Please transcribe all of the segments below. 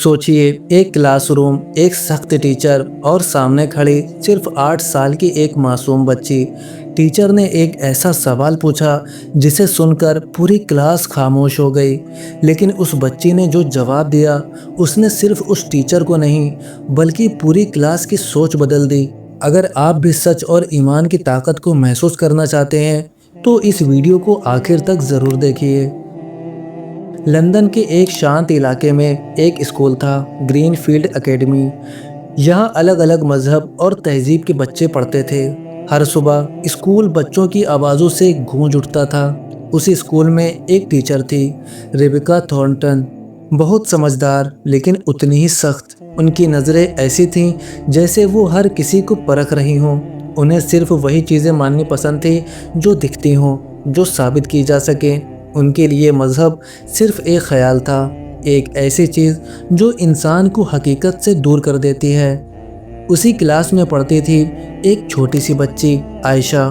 सोचिए, एक क्लासरूम, एक सख्त टीचर और सामने खड़ी सिर्फ 8 साल की एक मासूम बच्ची। टीचर ने एक ऐसा सवाल पूछा जिसे सुनकर पूरी क्लास खामोश हो गई। लेकिन उस बच्ची ने जो जवाब दिया, उसने सिर्फ उस टीचर को नहीं बल्कि पूरी क्लास की सोच बदल दी। अगर आप भी सच और ईमान की ताकत को महसूस करना चाहते हैं तो इस वीडियो को आखिर तक ज़रूर देखिए। लंदन के एक शांत इलाके में एक स्कूल था, ग्रीनफील्ड एकेडमी। यहाँ अलग अलग मजहब और तहजीब के बच्चे पढ़ते थे। हर सुबह स्कूल बच्चों की आवाज़ों से गूंज उठता था। उसी स्कूल में एक टीचर थी, रेबिका थॉर्नटन। बहुत समझदार लेकिन उतनी ही सख्त। उनकी नज़रें ऐसी थीं जैसे वो हर किसी को परख रही हों। उन्हें सिर्फ वही चीज़ें माननी पसंद थी जो दिखती हों, जो साबित की जा सके। उनके लिए मज़हब सिर्फ एक ख़याल था, एक ऐसी चीज़ जो इंसान को हकीकत से दूर कर देती है। उसी क्लास में पढ़ती थी एक छोटी सी बच्ची, आयशा।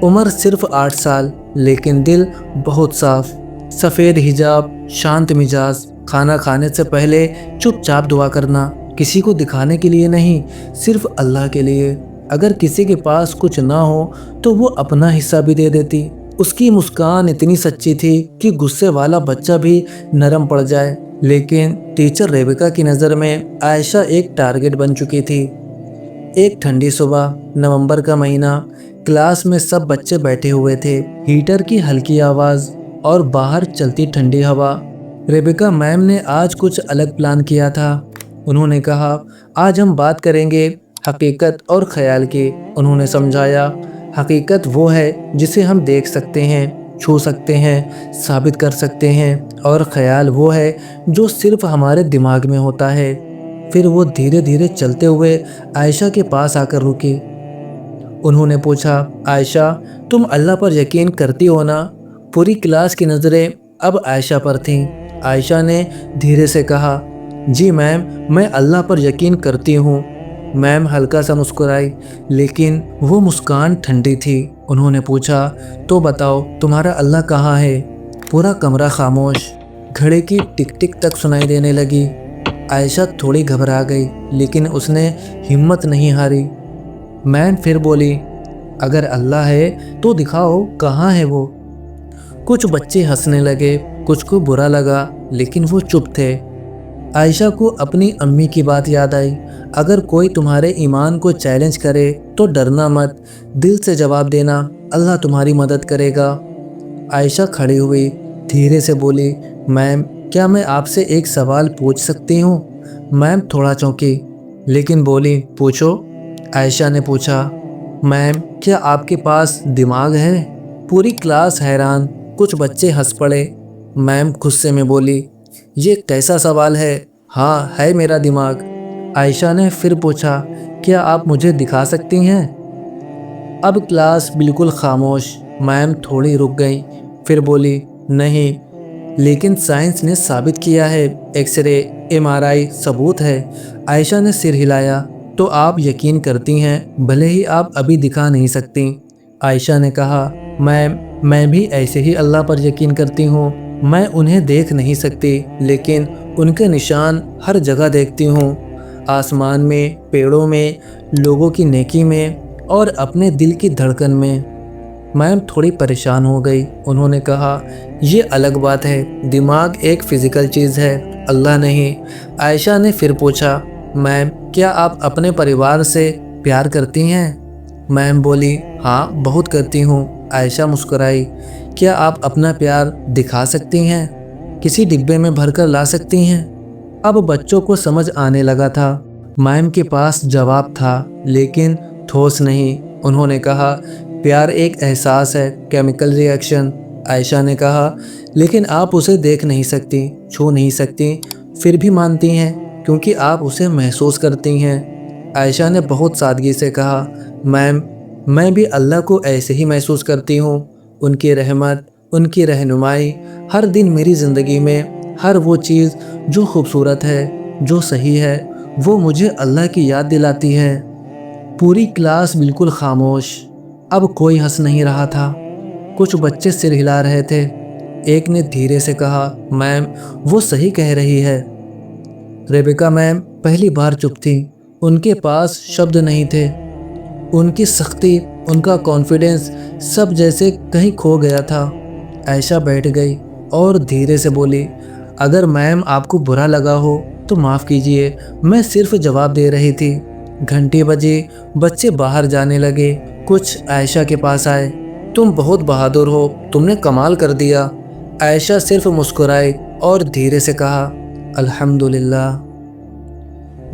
उम्र सिर्फ 8 साल, लेकिन दिल बहुत साफ। सफ़ेद हिजाब, शांत मिजाज, खाना खाने से पहले चुपचाप दुआ करना, किसी को दिखाने के लिए नहीं, सिर्फ अल्लाह के लिए। अगर किसी के पास कुछ ना हो तो वो अपना हिस्सा भी दे देती। उसकी मुस्कान इतनी सच्ची थी कि गुस्से वाला बच्चा भी नरम पड़ जाए। लेकिन टीचर रेबिका की नज़र में आयशा एक टारगेट बन चुकी थी। एक ठंडी सुबह, नवंबर का महीना, क्लास में सब बच्चे बैठे हुए थे। हीटर की हल्की आवाज़ और बाहर चलती ठंडी हवा। रेबिका मैम ने आज कुछ अलग प्लान किया था। उन्होंने कहा, आज हम बात करेंगे हकीकत और ख्याल की। उन्होंने समझाया, हकीकत वो है जिसे हम देख सकते हैं, छू सकते हैं, साबित कर सकते हैं, और ख्याल वो है जो सिर्फ हमारे दिमाग में होता है। फिर वो धीरे धीरे चलते हुए आयशा के पास आकर रुकी। उन्होंने पूछा, आयशा, तुम अल्लाह पर यकीन करती हो ना? पूरी क्लास की नज़रें अब आयशा पर थीं। आयशा ने धीरे से कहा, जी मैम, मैं अल्लाह पर यकीन करती हूँ। मैम हल्का सा मुस्कुराई, लेकिन वो मुस्कान ठंडी थी। उन्होंने पूछा, तो बताओ तुम्हारा अल्लाह कहाँ है? पूरा कमरा खामोश। घड़ी की टिक टिक तक सुनाई देने लगी। आयशा थोड़ी घबरा गई, लेकिन उसने हिम्मत नहीं हारी। मैम फिर बोली, अगर अल्लाह है तो दिखाओ, कहाँ है वो? कुछ बच्चे हंसने लगे, कुछ को बुरा लगा, लेकिन वो चुप थे। आयशा को अपनी अम्मी की बात याद आई, अगर कोई तुम्हारे ईमान को चैलेंज करे तो डरना मत, दिल से जवाब देना, अल्लाह तुम्हारी मदद करेगा। आयशा खड़ी हुई, धीरे से बोली, मैम क्या मैं आपसे एक सवाल पूछ सकती हूँ? मैम थोड़ा चौंकी, लेकिन बोली, पूछो। आयशा ने पूछा, मैम क्या आपके पास दिमाग है? पूरी क्लास हैरान, कुछ बच्चे हंस पड़े। मैम गुस्से में बोली, ये कैसा सवाल है? हाँ है मेरा दिमाग। आयशा ने फिर पूछा, क्या आप मुझे दिखा सकती हैं? अब क्लास बिल्कुल खामोश। मैम थोड़ी रुक गई, फिर बोली, नहीं, लेकिन साइंस ने साबित किया है, एक्सरे, एमआरआई सबूत है। आयशा ने सिर हिलाया, तो आप यकीन करती हैं, भले ही आप अभी दिखा नहीं सकती। आयशा ने कहा, मैम मैं भी ऐसे ही अल्लाह पर यकीन करती हूँ। मैं उन्हें देख नहीं सकती, लेकिन उनके निशान हर जगह देखती हूँ, आसमान में, पेड़ों में, लोगों की नेकी में और अपने दिल की धड़कन में। मैम थोड़ी परेशान हो गई। उन्होंने कहा, ये अलग बात है, दिमाग एक फ़िज़िकल चीज़ है, अल्लाह नहीं। आयशा ने फिर पूछा, मैम क्या आप अपने परिवार से प्यार करती हैं? मैम बोली, हाँ बहुत करती हूँ। आयशा मुस्कुराई, क्या आप अपना प्यार दिखा सकती हैं? किसी डिब्बे में भरकर ला सकती हैं? अब बच्चों को समझ आने लगा था। मैम के पास जवाब था, लेकिन ठोस नहीं। उन्होंने कहा, प्यार एक एहसास है, केमिकल रिएक्शन। आयशा ने कहा, लेकिन आप उसे देख नहीं सकती, छू नहीं सकती, फिर भी मानती हैं क्योंकि आप उसे महसूस करती हैं। आयशा ने बहुत सादगी से कहा, मैम मैं भी अल्लाह को ऐसे ही महसूस करती हूँ। उनकी रहमत, उनकी रहनुमाई हर दिन मेरी ज़िंदगी में, हर वो चीज़ जो खूबसूरत है, जो सही है, वो मुझे अल्लाह की याद दिलाती है। पूरी क्लास बिल्कुल खामोश। अब कोई हंस नहीं रहा था। कुछ बच्चे सिर हिला रहे थे। एक ने धीरे से कहा, मैम वो सही कह रही है। रेबिका मैम पहली बार चुप थी। उनके पास शब्द नहीं थे। उनकी सख्ती, उनका कॉन्फिडेंस सब जैसे कहीं खो गया था। आयशा बैठ गई और धीरे से बोली, अगर मैम आपको बुरा लगा हो तो माफ़ कीजिए, मैं सिर्फ जवाब दे रही थी। घंटी बजी, बच्चे बाहर जाने लगे। कुछ आयशा के पास आए। तुम बहुत बहादुर हो, तुमने कमाल कर दिया। आयशा सिर्फ मुस्कुराई और धीरे से कहा, अल्हम्दुलिल्लाह।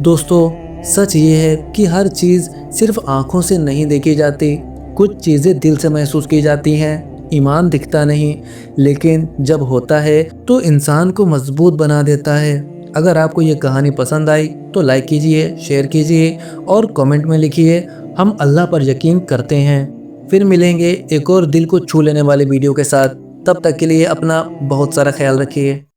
दोस्तों, सच ये है कि हर चीज़ सिर्फ आँखों से नहीं देखी जाती, कुछ चीज़ें दिल से महसूस की जाती हैं। ईमान दिखता नहीं, लेकिन जब होता है तो इंसान को मजबूत बना देता है। अगर आपको ये कहानी पसंद आई तो लाइक कीजिए, शेयर कीजिए और कमेंट में लिखिए, हम अल्लाह पर यकीन करते हैं। फिर मिलेंगे एक और दिल को छू लेने वाले वीडियो के साथ। तब तक के लिए अपना बहुत सारा ख्याल रखिए।